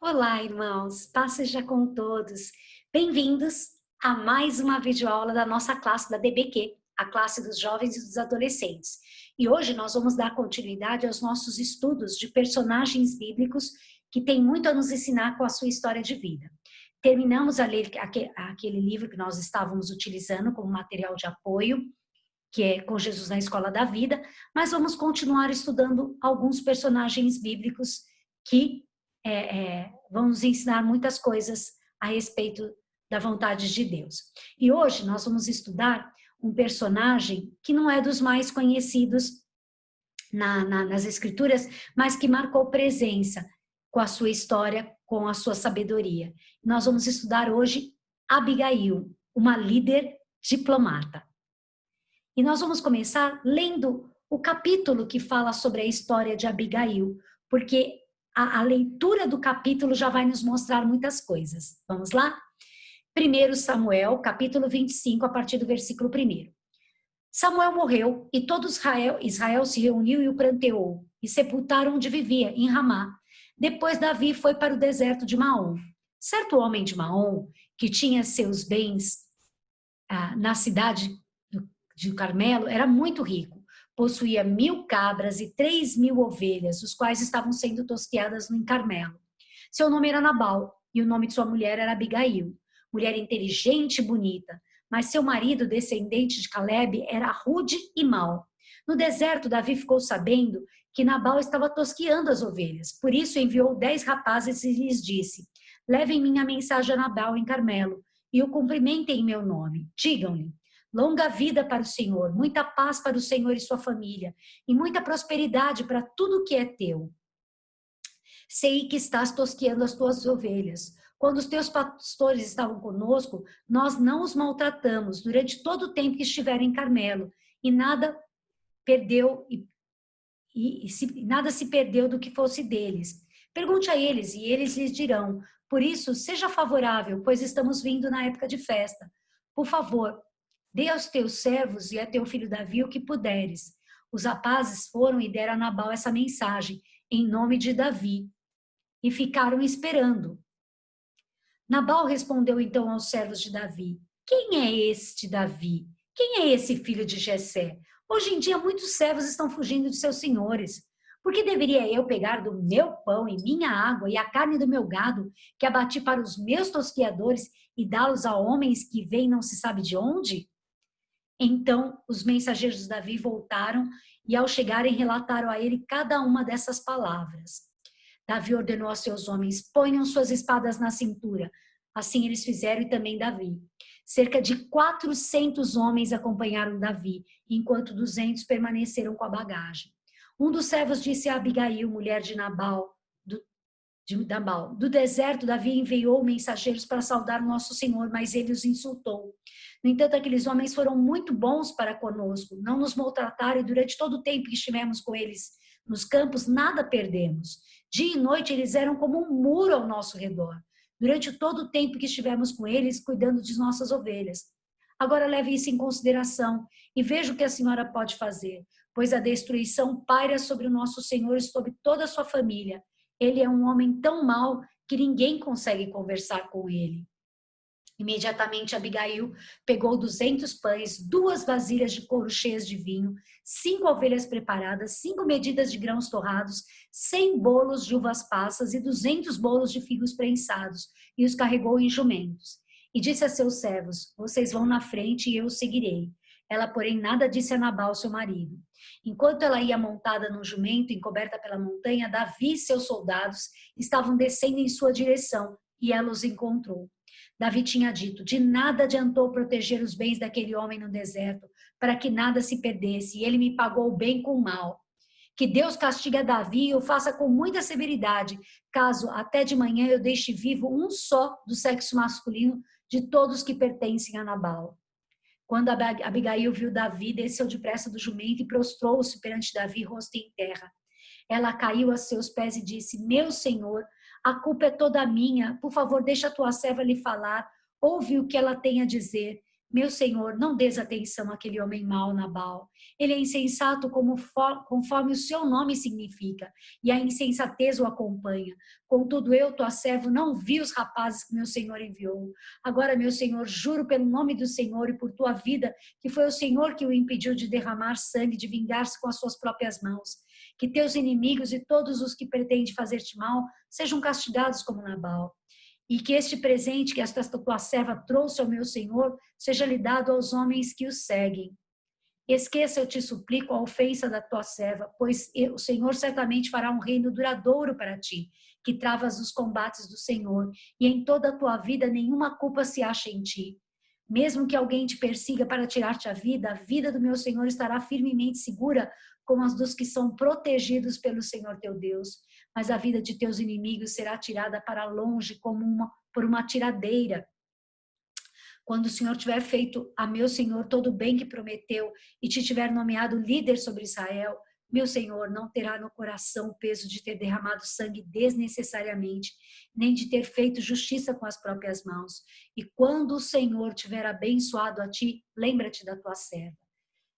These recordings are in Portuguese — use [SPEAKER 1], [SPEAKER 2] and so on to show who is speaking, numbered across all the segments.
[SPEAKER 1] Olá, irmãos, paz seja com todos. Bem-vindos a mais uma videoaula da nossa classe da DBQ, a classe dos jovens e dos adolescentes. E hoje nós vamos dar continuidade aos nossos estudos de personagens bíblicos que têm muito a nos ensinar com a sua história de vida. Terminamos a ler aquele livro que nós estávamos utilizando como material de apoio, que é Com Jesus na Escola da Vida, mas vamos continuar estudando alguns personagens bíblicos que vão nos ensinar muitas coisas a respeito da vontade de Deus. E hoje nós vamos estudar um personagem que não é dos mais conhecidos nas Escrituras, mas que marcou presença com a sua história, com a sua sabedoria. Nós vamos estudar hoje Abigail, uma líder diplomata. E nós vamos começar lendo o capítulo que fala sobre a história de Abigail, porque a leitura do capítulo já vai nos mostrar muitas coisas. Vamos lá? 1 Samuel, capítulo 25, a partir do versículo 1. Samuel morreu e todo Israel se reuniu e o pranteou, e sepultaram onde vivia, em Ramá. Depois Davi foi para o deserto de Maom. Certo homem de Maom, que tinha seus bens na cidade de Carmelo, era muito rico. Possuía 1.000 cabras e 3.000 ovelhas, os quais estavam sendo tosqueadas no Carmelo. Seu nome era Nabal, e o nome de sua mulher era Abigail, mulher inteligente e bonita, mas seu marido, descendente de Caleb, era rude e mau. No deserto, Davi ficou sabendo que Nabal estava tosqueando as ovelhas, por isso enviou 10 rapazes e lhes disse: levem minha mensagem a Nabal em Carmelo, e o cumprimentem em meu nome. Digam-lhe: longa vida para o Senhor, muita paz para o Senhor e sua família, e muita prosperidade para tudo que é teu. Sei que estás tosqueando as tuas ovelhas. Quando os teus pastores estavam conosco, nós não os maltratamos durante todo o tempo que estiveram em Carmelo, e nada perdeu nada se perdeu do que fosse deles. Pergunte a eles, e eles lhes dirão. Por isso, seja favorável, pois estamos vindo na época de festa. Por favor, dê aos teus servos e a teu filho Davi o que puderes. Os rapazes foram e deram a Nabal essa mensagem, em nome de Davi, e ficaram esperando. Nabal respondeu então aos servos de Davi: quem é este Davi? Quem é esse filho de Jessé? Hoje em dia muitos servos estão fugindo de seus senhores. Por que deveria eu pegar do meu pão e minha água e a carne do meu gado, que abati para os meus tosquiadores, e dá-los a homens que vêm não se sabe de onde? Então os mensageiros de Davi voltaram e, ao chegarem, relataram a ele cada uma dessas palavras. Davi ordenou a seus homens: ponham suas espadas na cintura. Assim eles fizeram, e também Davi. Cerca de 400 homens acompanharam Davi, enquanto 200 permaneceram com a bagagem. Um dos servos disse a Abigail, mulher de Nabal, do deserto, Davi enviou mensageiros para saudar nosso Senhor, mas ele os insultou. No entanto, aqueles homens foram muito bons para conosco, não nos maltrataram, e durante todo o tempo que estivemos com eles nos campos, nada perdemos. Dia e noite eles eram como um muro ao nosso redor, durante todo o tempo que estivemos com eles, cuidando de nossas ovelhas. Agora leve isso em consideração e veja o que a senhora pode fazer, pois a destruição paira sobre o nosso Senhor e sobre toda a sua família. Ele é um homem tão mau que ninguém consegue conversar com ele. Imediatamente Abigail pegou 200 pães, 2 vasilhas de couro cheias de vinho, 5 ovelhas preparadas, 5 medidas de grãos torrados, 100 bolos de uvas passas e 200 bolos de figos prensados, e os carregou em jumentos. E disse a seus servos: vocês vão na frente e eu os seguirei. Ela, porém, nada disse a Nabal, seu marido. Enquanto ela ia montada num jumento, encoberta pela montanha, Davi e seus soldados estavam descendo em sua direção, e ela os encontrou. Davi tinha dito: de nada adiantou proteger os bens daquele homem no deserto, para que nada se perdesse, e ele me pagou o bem com o mal. Que Deus castigue a Davi e o faça com muita severidade, caso até de manhã eu deixe vivo um só do sexo masculino de todos que pertencem a Nabal. Quando Abigail viu Davi, desceu depressa do jumento e prostrou-se perante Davi, rosto em terra. Ela caiu a seus pés e disse: meu senhor, a culpa é toda minha. Por favor, deixa a tua serva lhe falar. Ouve o que ela tem a dizer. Meu Senhor, não dês atenção àquele homem mau, Nabal. Ele é insensato conforme o seu nome significa, e a insensatez o acompanha. Contudo, eu, tua servo, não vi os rapazes que meu Senhor enviou. Agora, meu Senhor, juro pelo nome do Senhor e por tua vida, que foi o Senhor que o impediu de derramar sangue, de vingar-se com as suas próprias mãos. Que teus inimigos e todos os que pretendem fazer-te mal sejam castigados como Nabal. E que este presente que esta tua serva trouxe ao meu Senhor seja lhe dado aos homens que o seguem. Esqueça, eu te suplico, a ofensa da tua serva, pois o Senhor certamente fará um reino duradouro para ti, que travas os combates do Senhor, e em toda a tua vida nenhuma culpa se acha em ti. Mesmo que alguém te persiga para tirar-te a vida do meu Senhor estará firmemente segura, como as dos que são protegidos pelo Senhor teu Deus. Mas a vida de teus inimigos será tirada para longe por uma tiradeira. Quando o Senhor tiver feito a meu Senhor todo o bem que prometeu e te tiver nomeado líder sobre Israel, meu Senhor não terá no coração o peso de ter derramado sangue desnecessariamente, nem de ter feito justiça com as próprias mãos. E quando o Senhor tiver abençoado a ti, lembra-te da tua serva.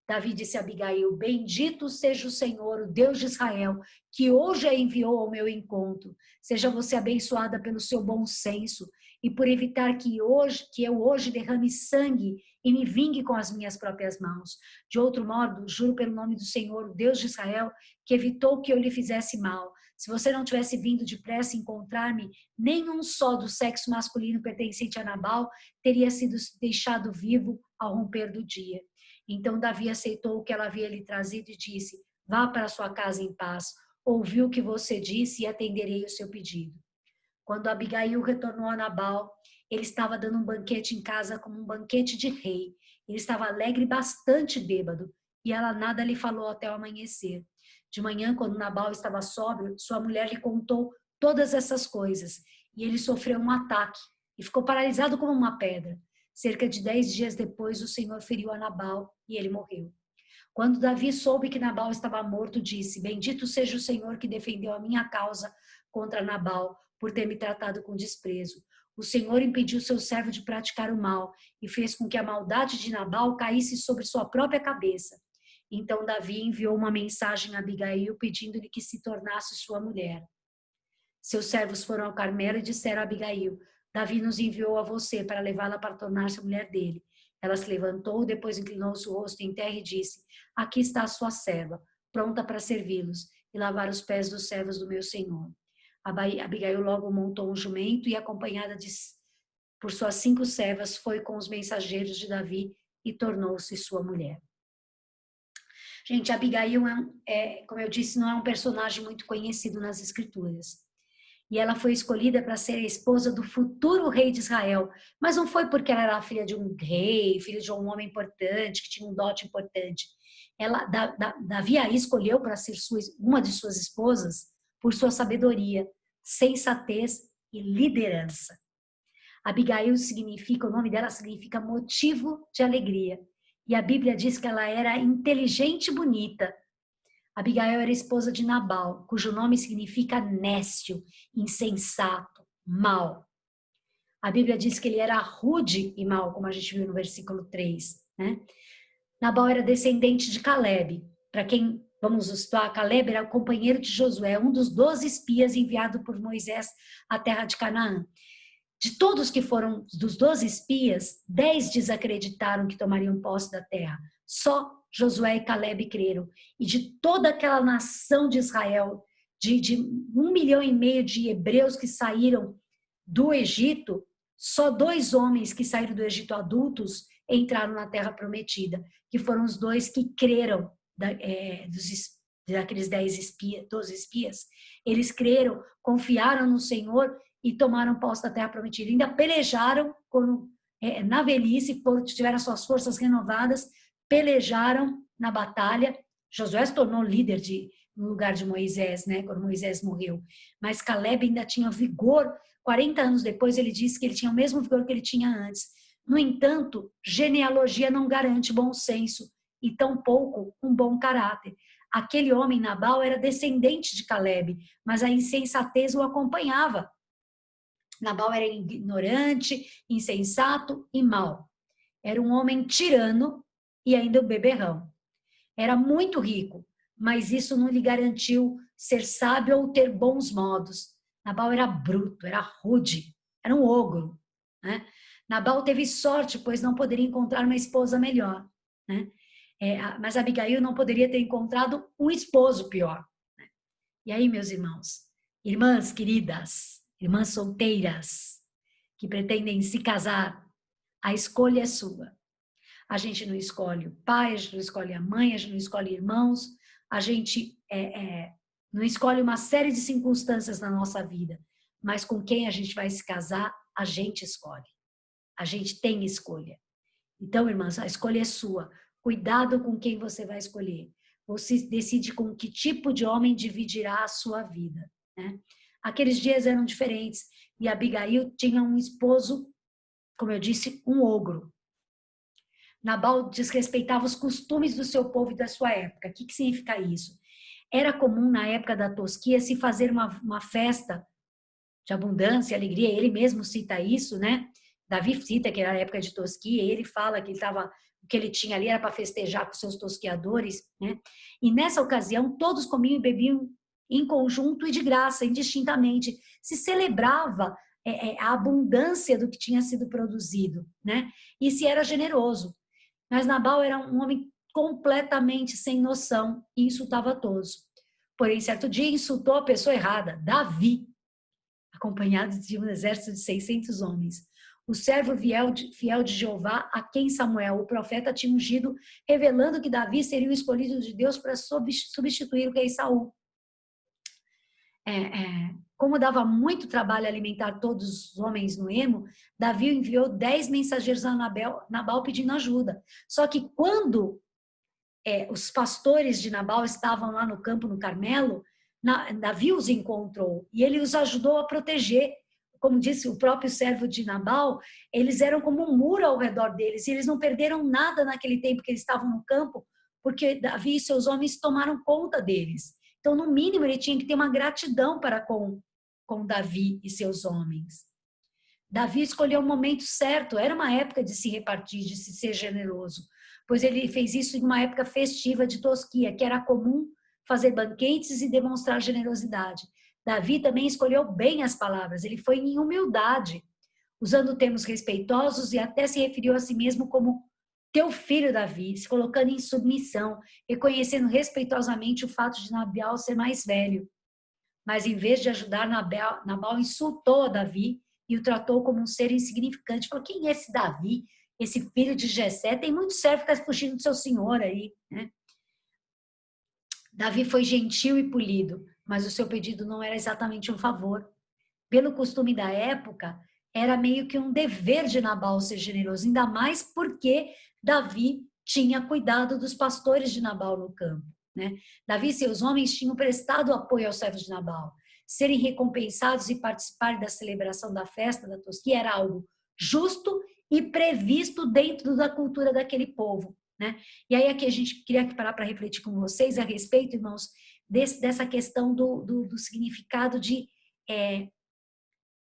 [SPEAKER 1] Davi disse a Abigail: bendito seja o Senhor, o Deus de Israel, que hoje a enviou ao meu encontro. Seja você abençoada pelo seu bom senso e por evitar que eu hoje derrame sangue e me vingue com as minhas próprias mãos. De outro modo, juro pelo nome do Senhor, o Deus de Israel, que evitou que eu lhe fizesse mal. Se você não tivesse vindo depressa encontrar-me, nenhum só do sexo masculino pertencente a Nabal teria sido deixado vivo ao romper do dia. Então Davi aceitou o que ela havia lhe trazido e disse: vá para sua casa em paz. Ouvi o que você disse e atenderei o seu pedido. Quando Abigail retornou a Nabal, ele estava dando um banquete em casa como um banquete de rei. Ele estava alegre e bastante bêbado, e ela nada lhe falou até o amanhecer. De manhã, quando Nabal estava sóbrio, sua mulher lhe contou todas essas coisas, e ele sofreu um ataque e ficou paralisado como uma pedra. Cerca de 10 dias depois, o Senhor feriu a Nabal e ele morreu. Quando Davi soube que Nabal estava morto, disse: bendito seja o Senhor que defendeu a minha causa contra Nabal, por ter me tratado com desprezo. O Senhor impediu seu servo de praticar o mal e fez com que a maldade de Nabal caísse sobre sua própria cabeça. Então Davi enviou uma mensagem a Abigail pedindo-lhe que se tornasse sua mulher. Seus servos foram ao Carmelo e disseram a Abigail: Davi nos enviou a você para levá-la para tornar-se a mulher dele. Ela se levantou, depois inclinou-se o rosto em terra e disse: aqui está a sua serva, pronta para servi-los e lavar os pés dos servos do meu senhor. Abigail logo montou um jumento e, acompanhada por suas 5 servas, foi com os mensageiros de Davi e tornou-se sua mulher. Gente, Abigail, como eu disse, não é um personagem muito conhecido nas escrituras. E ela foi escolhida para ser a esposa do futuro rei de Israel. Mas não foi porque ela era filha de um rei, filha de um homem importante, que tinha um dote importante. Davi a escolheu para ser uma de suas esposas por sua sabedoria, sensatez e liderança. Abigail o nome dela significa motivo de alegria. E a Bíblia diz que ela era inteligente e bonita. Abigail era esposa de Nabal, cujo nome significa néscio, insensato, mau. A Bíblia diz que ele era rude e mau, como a gente viu no versículo 3. Né? Nabal era descendente de Caleb. Para quem, vamos situar, Caleb era o companheiro de Josué, um dos 12 espias enviados por Moisés à terra de Canaã. De todos que foram dos 12 espias, 10 desacreditaram que tomariam posse da terra. Só Josué e Caleb creram. E de toda aquela nação de Israel, de 1,5 milhão de hebreus que saíram do Egito, só 2 homens que saíram do Egito adultos entraram na terra prometida, que foram os 2 que creram daqueles 12 espias. Eles creram, confiaram no Senhor e tomaram posse da terra prometida. Ainda pelejaram na velhice, tiveram suas forças renovadas, pelejaram na batalha. Josué se tornou líder no lugar de Moisés, né, quando Moisés morreu. Mas Caleb ainda tinha vigor. 40 anos depois, ele disse que ele tinha o mesmo vigor que ele tinha antes. No entanto, genealogia não garante bom senso e tampouco um bom caráter. Aquele homem, Nabal, era descendente de Caleb, mas a insensatez o acompanhava. Nabal era ignorante, insensato e mau. Era um homem tirano e ainda um beberrão. Era muito rico, mas isso não lhe garantiu ser sábio ou ter bons modos. Nabal era bruto, era rude, era um ogro, né? Nabal teve sorte, pois não poderia encontrar uma esposa melhor, né? Mas Abigail não poderia ter encontrado um esposo pior. E aí, meus irmãos, irmãs queridas, irmãs solteiras que pretendem se casar, a escolha é sua. A gente não escolhe o pai, a gente não escolhe a mãe, a gente não escolhe irmãos, a gente não escolhe uma série de circunstâncias na nossa vida, mas com quem a gente vai se casar, a gente escolhe. A gente tem escolha. Então, irmãs, a escolha é sua. Cuidado com quem você vai escolher. Você decide com que tipo de homem dividirá a sua vida, né? Aqueles dias eram diferentes e Abigail tinha um esposo, como eu disse, um ogro. Nabal desrespeitava os costumes do seu povo e da sua época. O que significa isso? Era comum na época da tosquia se fazer uma festa de abundância, alegria. Ele mesmo cita isso, né? Davi cita que era a época de tosquia, e ele fala que o que ele tinha ali era para festejar com seus tosquiadores, né? E nessa ocasião, todos comiam e bebiam em conjunto e de graça, indistintamente. Se celebrava a abundância do que tinha sido produzido, né? E se era generoso. Mas Nabal era um homem completamente sem noção e insultava a todos. Porém, certo dia insultou a pessoa errada, Davi, acompanhado de um exército de 600 homens. O servo fiel de Jeová, a quem Samuel, o profeta, tinha ungido, revelando que Davi seria o escolhido de Deus para substituir o rei Saul. Como dava muito trabalho alimentar todos os homens no ermo, Davi enviou 10 mensageiros a Nabal pedindo ajuda. Só que quando os pastores de Nabal estavam lá no campo, no Carmelo, Davi os encontrou e ele os ajudou a proteger. Como disse o próprio servo de Nabal, eles eram como um muro ao redor deles e eles não perderam nada naquele tempo que eles estavam no campo, porque Davi e seus homens tomaram conta deles. Então, no mínimo, ele tinha que ter uma gratidão para com Davi e seus homens. Davi escolheu o momento certo, era uma época de se repartir, de se ser generoso, pois ele fez isso em uma época festiva de tosquia, que era comum fazer banquetes e demonstrar generosidade. Davi também escolheu bem as palavras, ele foi em humildade, usando termos respeitosos e até se referiu a si mesmo como teu filho Davi, se colocando em submissão, reconhecendo respeitosamente o fato de Nabal ser mais velho. Mas em vez de ajudar, Nabal insultou Davi e o tratou como um ser insignificante. Falou, quem é esse Davi? Esse filho de Jessé? Tem muito servo que está fugindo do seu senhor aí, né? Davi foi gentil e polido, mas o seu pedido não era exatamente um favor. Pelo costume da época, era meio que um dever de Nabal ser generoso, ainda mais porque Davi tinha cuidado dos pastores de Nabal no campo, né? Davi e seus homens tinham prestado apoio aos servos de Nabal. Serem recompensados e participarem da celebração da festa da tosquia era algo justo e previsto dentro da cultura daquele povo, né? E aí aqui a gente queria parar para refletir com vocês a respeito, irmãos, dessa questão do significado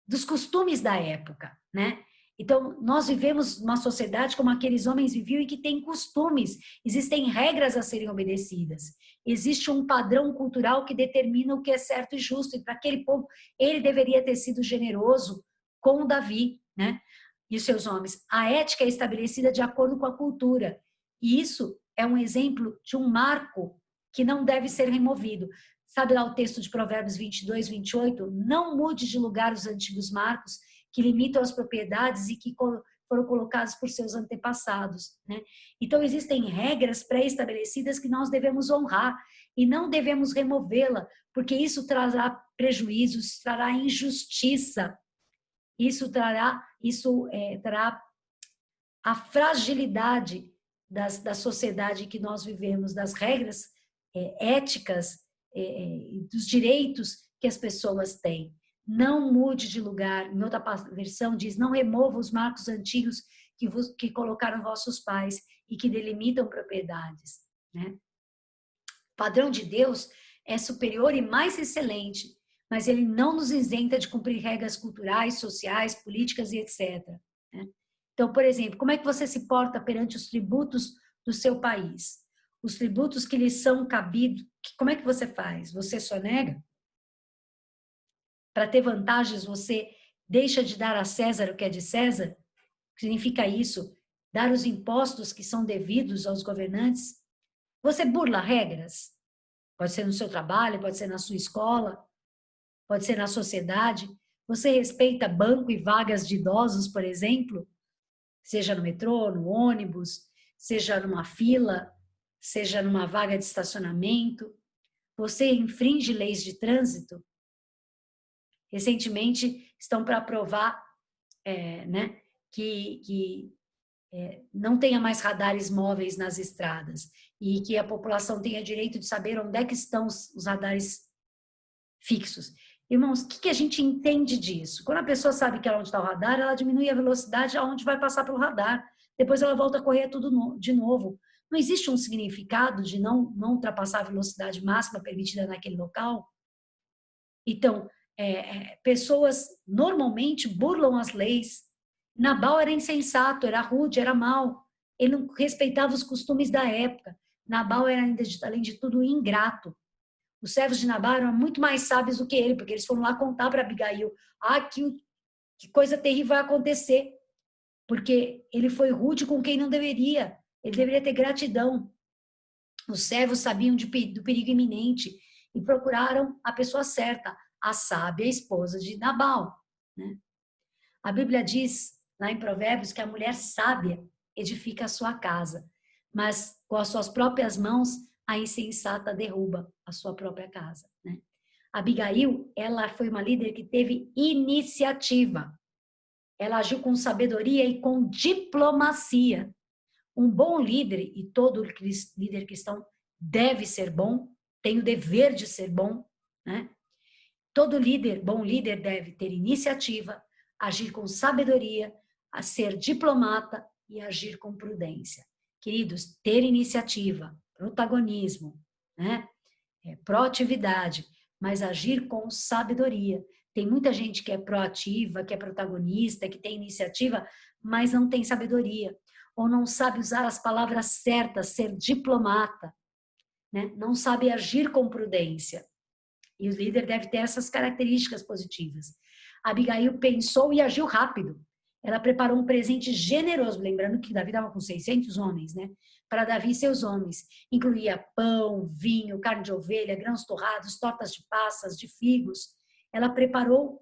[SPEAKER 1] dos costumes da época, né? Então, nós vivemos uma sociedade como aqueles homens viviam e que tem costumes, existem regras a serem obedecidas. Existe um padrão cultural que determina o que é certo e justo, e para aquele povo, ele deveria ter sido generoso com Davi, né? E os seus homens. A ética é estabelecida de acordo com a cultura, e isso é um exemplo de um marco que não deve ser removido. Sabe lá o texto de Provérbios 22, 28? Não mude de lugar os antigos marcos que limitam as propriedades e que foram colocados por seus antepassados, né? Então, existem regras pré-estabelecidas que nós devemos honrar e não devemos removê-la, porque isso trará prejuízos, trará injustiça, isso trará a fragilidade da sociedade que nós vivemos, das regras éticas, dos direitos que as pessoas têm. Não mude de lugar. Em outra versão diz, não remova os marcos antigos que colocaram vossos pais e que delimitam propriedades, né? O padrão de Deus é superior e mais excelente, mas ele não nos isenta de cumprir regras culturais, sociais, políticas e etc., né? Então, por exemplo, como é que você se porta perante os tributos do seu país? Os tributos que lhes são cabidos, como é que você faz? Você sonega? Para ter vantagens, você deixa de dar a César o que é de César? Significa isso? Dar os impostos que são devidos aos governantes? Você burla regras? Pode ser no seu trabalho, pode ser na sua escola, pode ser na sociedade. Você respeita banco e vagas de idosos, por exemplo? Seja no metrô, no ônibus, seja numa fila, seja numa vaga de estacionamento. Você infringe leis de trânsito? Recentemente estão para aprovar né, que não tenha mais radares móveis nas estradas e que a população tenha direito de saber onde é que estão os radares fixos. Irmãos, o que a gente entende disso? Quando a pessoa sabe que é onde está o radar, ela diminui a velocidade aonde vai passar pelo radar. Depois ela volta a correr tudo de novo. Não existe um significado de não ultrapassar a velocidade máxima permitida naquele local? Então, pessoas normalmente burlam as leis. Nabal era insensato, era rude, era mau. Ele não respeitava os costumes da época. Nabal era, além de tudo, ingrato. Os servos de Nabal eram muito mais sábios do que ele, porque eles foram lá contar para Abigail: que coisa terrível vai acontecer. Porque ele foi rude com quem não deveria. Ele deveria ter gratidão. Os servos sabiam do perigo iminente e procuraram a pessoa certa, a sábia esposa de Nabal. Né? A Bíblia diz, lá em Provérbios, que a mulher sábia edifica a sua casa, mas com as suas próprias mãos, a insensata derruba a sua própria casa. Né? Abigail, ela foi uma líder que teve iniciativa. Ela agiu com sabedoria e com diplomacia. Um bom líder, e todo líder cristão deve ser bom, tem o dever de ser bom, né? Todo líder, bom líder, deve ter iniciativa, agir com sabedoria, a ser diplomata e agir com prudência. Queridos, ter iniciativa, protagonismo, né? Proatividade, mas agir com sabedoria. Tem muita gente que é proativa, que é protagonista, que tem iniciativa, mas não tem sabedoria, ou não sabe usar as palavras certas, ser diplomata, né? Não sabe agir com prudência. E o líder deve ter essas características positivas. Abigail pensou e agiu rápido. Ela preparou um presente generoso, lembrando que Davi estava com 600 homens, né? Para Davi e seus homens. Incluía pão, vinho, carne de ovelha, grãos torrados, tortas de passas, de figos. Ela preparou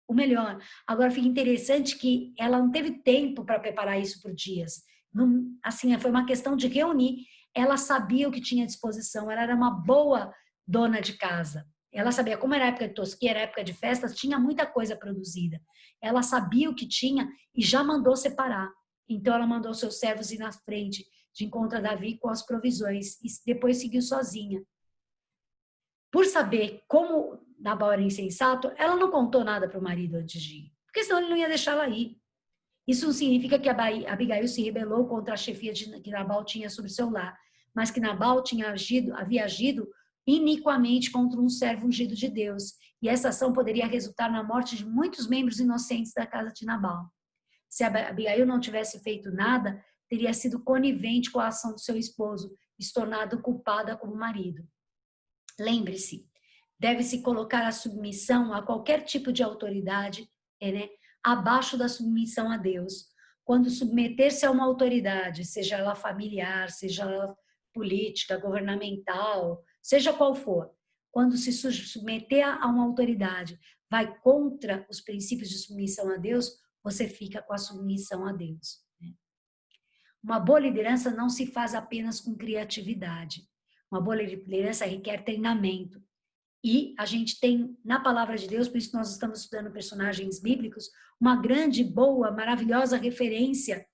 [SPEAKER 1] o melhor. Agora fica interessante que ela não teve tempo para preparar isso por dias. Não, assim, foi uma questão de reunir. Ela sabia o que tinha à disposição, ela era uma boa dona de casa. Ela sabia, como era época de tosquia, era época de festas, tinha muita coisa produzida. Ela sabia o que tinha e já mandou separar. Então ela mandou seus servos ir na frente de encontro a Davi com as provisões e depois seguiu sozinha. Por saber como Nabal era insensato, ela não contou nada para o marido antes de ir, porque senão ele não ia deixá-la ir. Isso não significa que Abigail se rebelou contra a chefia que Nabal tinha sobre seu lar, mas que Nabal havia agido iniquamente contra um servo ungido de Deus, e essa ação poderia resultar na morte de muitos membros inocentes da casa de Nabal. Se Abigail não tivesse feito nada, teria sido conivente com a ação do seu esposo e se tornado culpada como marido. Lembre-se, deve-se colocar a submissão a qualquer tipo de autoridade, né, abaixo da submissão a Deus. Quando submeter-se a uma autoridade, seja ela familiar, seja ela política, governamental, seja qual for, quando se submeter a uma autoridade vai contra os princípios de submissão a Deus, você fica com a submissão a Deus. Né? Uma boa liderança não se faz apenas com criatividade. Uma boa liderança requer treinamento. E a gente tem na palavra de Deus, por isso que nós estamos estudando personagens bíblicos, uma grande, boa, maravilhosa referência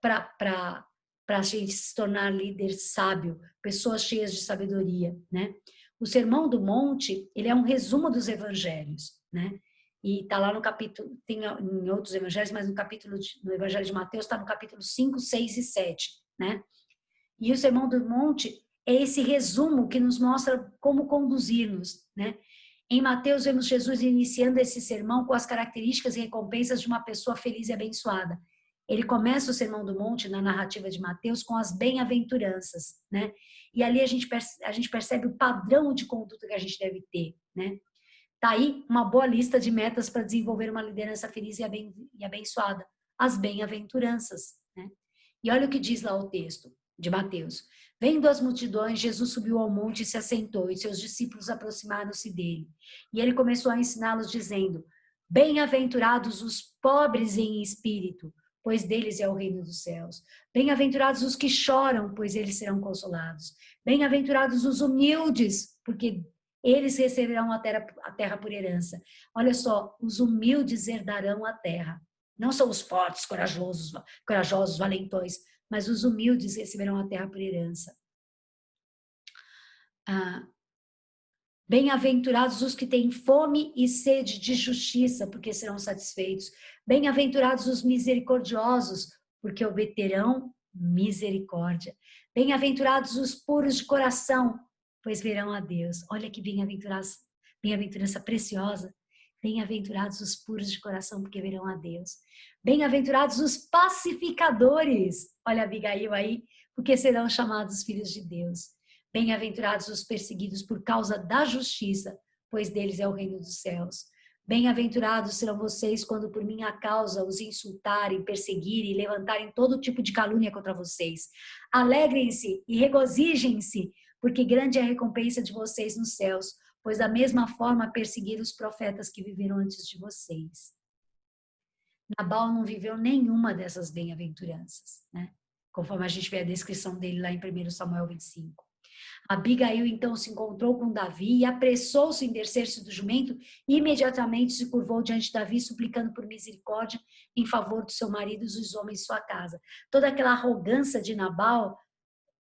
[SPEAKER 1] para a gente se tornar líder sábio, pessoas cheias de sabedoria, né? O Sermão do Monte, ele é um resumo dos evangelhos, né? E está lá no capítulo, tem em outros evangelhos, mas no Evangelho de Mateus está no capítulo 5, 6 e 7, né? E o Sermão do Monte é esse resumo que nos mostra como conduzir-nos, né? Em Mateus vemos Jesus iniciando esse sermão com as características e recompensas de uma pessoa feliz e abençoada. Ele começa o Sermão do Monte, na narrativa de Mateus, com as bem-aventuranças, né? E ali a gente percebe o padrão de conduta que a gente deve ter, né? Tá aí uma boa lista de metas para desenvolver uma liderança feliz e abençoada. As bem-aventuranças, né? E olha o que diz lá o texto de Mateus. Vendo as multidões, Jesus subiu ao monte e se assentou, e seus discípulos aproximaram-se dele. E ele começou a ensiná-los, dizendo: Bem-aventurados os pobres em espírito, pois deles é o reino dos céus. Bem-aventurados os que choram, pois eles serão consolados. Bem-aventurados os humildes, porque eles receberão a terra por herança. Olha só, os humildes herdarão a terra. Não são os fortes, corajosos, valentões, mas os humildes receberão a terra por herança. Bem-aventurados os que têm fome e sede de justiça, porque serão satisfeitos. Bem-aventurados os misericordiosos, porque obterão misericórdia. Bem-aventurados os puros de coração, pois verão a Deus. Olha que bem-aventurança preciosa. Bem-aventurados os puros de coração, porque verão a Deus. Bem-aventurados os pacificadores. Olha Abigail aí, porque serão chamados filhos de Deus. Bem-aventurados os perseguidos por causa da justiça, pois deles é o reino dos céus. Bem-aventurados serão vocês quando por minha causa os insultarem, perseguirem e levantarem todo tipo de calúnia contra vocês. Alegrem-se e regozijem-se, porque grande é a recompensa de vocês nos céus, pois da mesma forma perseguiram os profetas que viveram antes de vocês. Nabal não viveu nenhuma dessas bem-aventuranças, né? Conforme a gente vê a descrição dele lá em 1 Samuel 25. Abigail então se encontrou com Davi e apressou-se em descer-se do jumento e imediatamente se curvou diante de Davi, suplicando por misericórdia em favor do seu marido e dos homens de sua casa. Toda aquela arrogância de Nabal,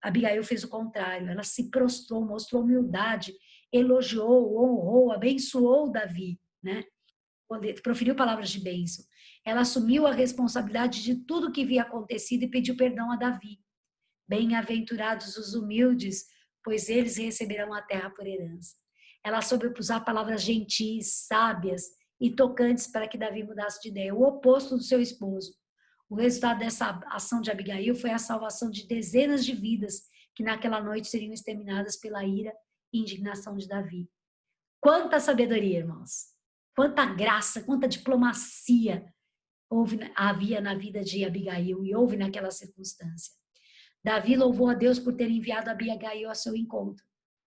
[SPEAKER 1] Abigail fez o contrário. Ela se prostrou, mostrou humildade, elogiou, honrou, abençoou Davi, né? Proferiu palavras de bênção. Ela assumiu a responsabilidade de tudo que havia acontecido e pediu perdão a Davi. Bem-aventurados os humildes, pois eles receberão a terra por herança. Ela soube usar palavras gentis, sábias e tocantes para que Davi mudasse de ideia, o oposto do seu esposo. O resultado dessa ação de Abigail foi a salvação de dezenas de vidas que naquela noite seriam exterminadas pela ira e indignação de Davi. Quanta sabedoria, irmãos! Quanta graça, quanta diplomacia havia na vida de Abigail e houve naquela circunstância. Davi louvou a Deus por ter enviado Abigail ao seu encontro,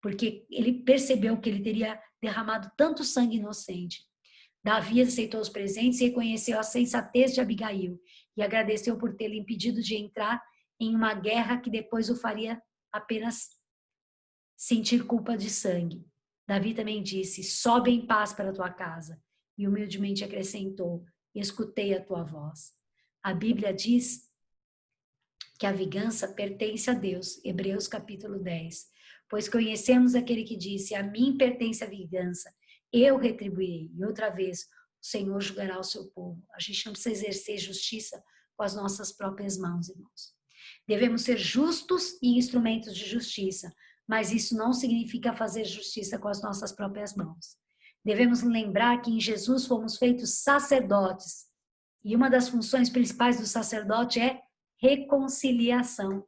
[SPEAKER 1] porque ele percebeu que ele teria derramado tanto sangue inocente. Davi aceitou os presentes e reconheceu a sensatez de Abigail e agradeceu por tê-lo impedido de entrar em uma guerra que depois o faria apenas sentir culpa de sangue. Davi também disse: sobe em paz para a tua casa. E humildemente acrescentou: escutei a tua voz. A Bíblia diz que a vingança pertence a Deus, Hebreus capítulo 10. Pois conhecemos aquele que disse: a mim pertence a vingança, eu retribuirei. E outra vez, o Senhor julgará o seu povo. A gente não precisa exercer justiça com as nossas próprias mãos, irmãos. Devemos ser justos e instrumentos de justiça, mas isso não significa fazer justiça com as nossas próprias mãos. Devemos lembrar que em Jesus fomos feitos sacerdotes. E uma das funções principais do sacerdote é reconciliação.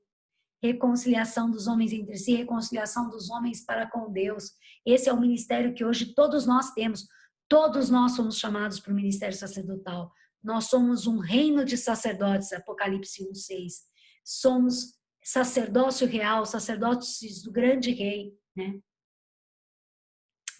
[SPEAKER 1] Reconciliação dos homens entre si, reconciliação dos homens para com Deus. Esse é o ministério que hoje todos nós temos. Todos nós somos chamados para o ministério sacerdotal. Nós somos um reino de sacerdotes, Apocalipse 1:6. Somos sacerdócio real, sacerdotes do grande rei, né?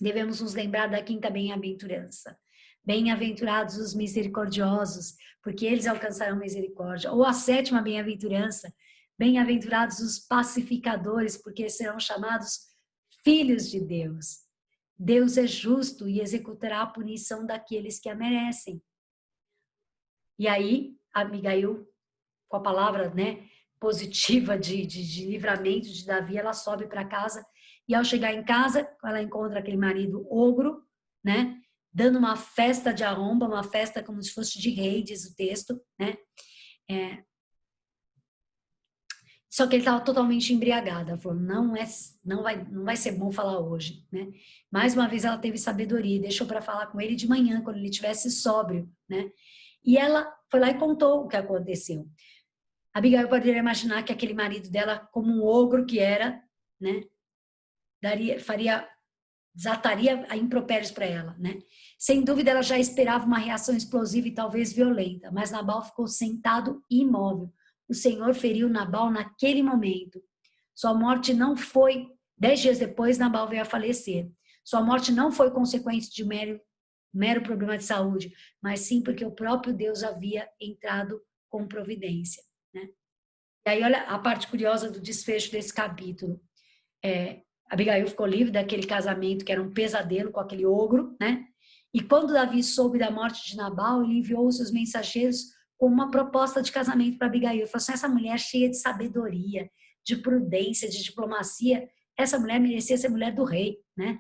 [SPEAKER 1] Devemos nos lembrar da quinta bem-aventurança. Bem-aventurados os misericordiosos, porque eles alcançarão misericórdia. Ou a sétima bem-aventurança, bem-aventurados os pacificadores, porque serão chamados filhos de Deus. Deus é justo e executará a punição daqueles que a merecem. E aí, Abigail, com a palavra, né, positiva de livramento de Davi, ela sobe para casa e ao chegar em casa, ela encontra aquele marido ogro, né, dando uma festa de arromba, uma festa como se fosse de rei, diz o texto, né, só que ele estava totalmente embriagado. Ela falou: não vai ser bom falar hoje, né? Mais uma vez ela teve sabedoria e deixou para falar com ele de manhã, quando ele estivesse sóbrio, né? E ela foi lá e contou o que aconteceu. Abigail poderia imaginar que aquele marido dela, como um ogro que era, né, desataria a impropérios para ela, né? Sem dúvida, ela já esperava uma reação explosiva e talvez violenta, mas Nabal ficou sentado imóvel. O Senhor feriu Nabal naquele momento. Sua morte não foi, 10 dias depois, Nabal veio a falecer. Sua morte não foi consequência de mero problema de saúde, mas sim porque o próprio Deus havia entrado com providência, né? E aí, olha a parte curiosa do desfecho desse capítulo. Abigail ficou livre daquele casamento que era um pesadelo com aquele ogro, né? E quando Davi soube da morte de Nabal, ele enviou os seus mensageiros com uma proposta de casamento para Abigail. Ele falou assim, essa mulher cheia de sabedoria, de prudência, de diplomacia, essa mulher merecia ser mulher do rei, né?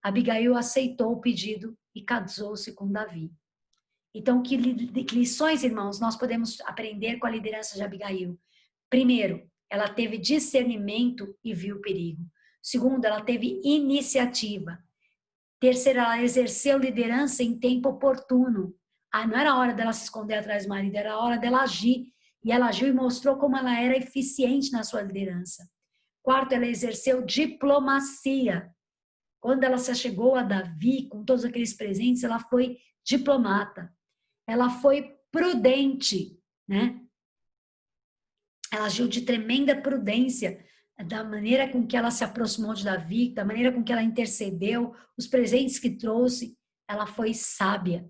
[SPEAKER 1] Abigail aceitou o pedido e casou-se com Davi. Então, que lições, irmãos, nós podemos aprender com a liderança de Abigail? Primeiro, ela teve discernimento e viu o perigo. Segundo, ela teve iniciativa. Terceiro, ela exerceu liderança em tempo oportuno. Não era a hora dela se esconder atrás do marido, era a hora dela agir. E ela agiu e mostrou como ela era eficiente na sua liderança. Quarto, ela exerceu diplomacia. Quando ela se achegou a Davi, com todos aqueles presentes, ela foi diplomata. Ela foi prudente, né? Ela agiu de tremenda prudência, da maneira com que ela se aproximou de Davi, da maneira com que ela intercedeu, os presentes que trouxe. Ela foi sábia,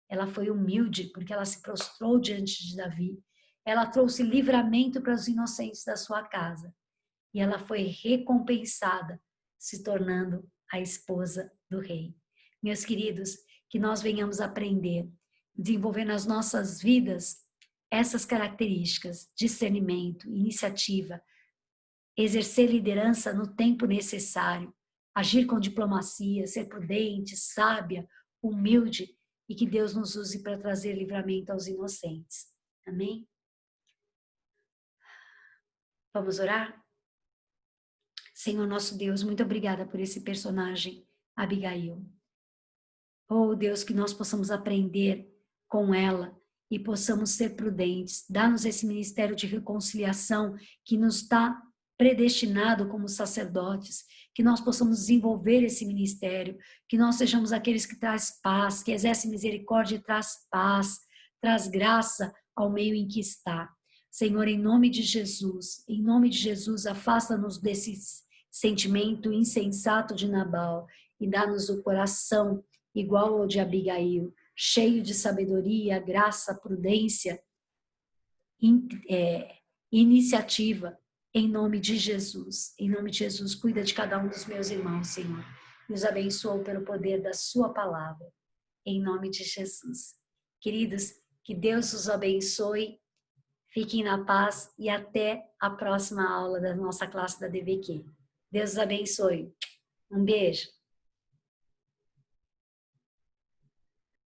[SPEAKER 1] ela foi humilde, porque ela se prostrou diante de Davi. Ela trouxe livramento para os inocentes da sua casa. E ela foi recompensada, se tornando a esposa do rei. Meus queridos, que nós venhamos aprender, desenvolver nas nossas vidas essas características, discernimento, iniciativa, exercer liderança no tempo necessário, agir com diplomacia, ser prudente, sábia, humilde, e que Deus nos use para trazer livramento aos inocentes. Amém? Vamos orar? Senhor nosso Deus, muito obrigada por esse personagem, Abigail. Oh Deus, que nós possamos aprender com ela e possamos ser prudentes. Dá-nos esse ministério de reconciliação que nos está predestinado como sacerdotes, que nós possamos desenvolver esse ministério, que nós sejamos aqueles que traz paz, que exerce misericórdia e traz paz, traz graça ao meio em que está. Senhor, em nome de Jesus, afasta-nos desse sentimento insensato de Nabal e dá-nos o coração igual ao de Abigail, cheio de sabedoria, graça, prudência, iniciativa, em nome de Jesus. Em nome de Jesus, cuida de cada um dos meus irmãos, Senhor. E os abençoa pelo poder da sua palavra. Em nome de Jesus. Queridos, que Deus os abençoe. Fiquem na paz e até a próxima aula da nossa classe da DBQ. Deus os abençoe. Um beijo.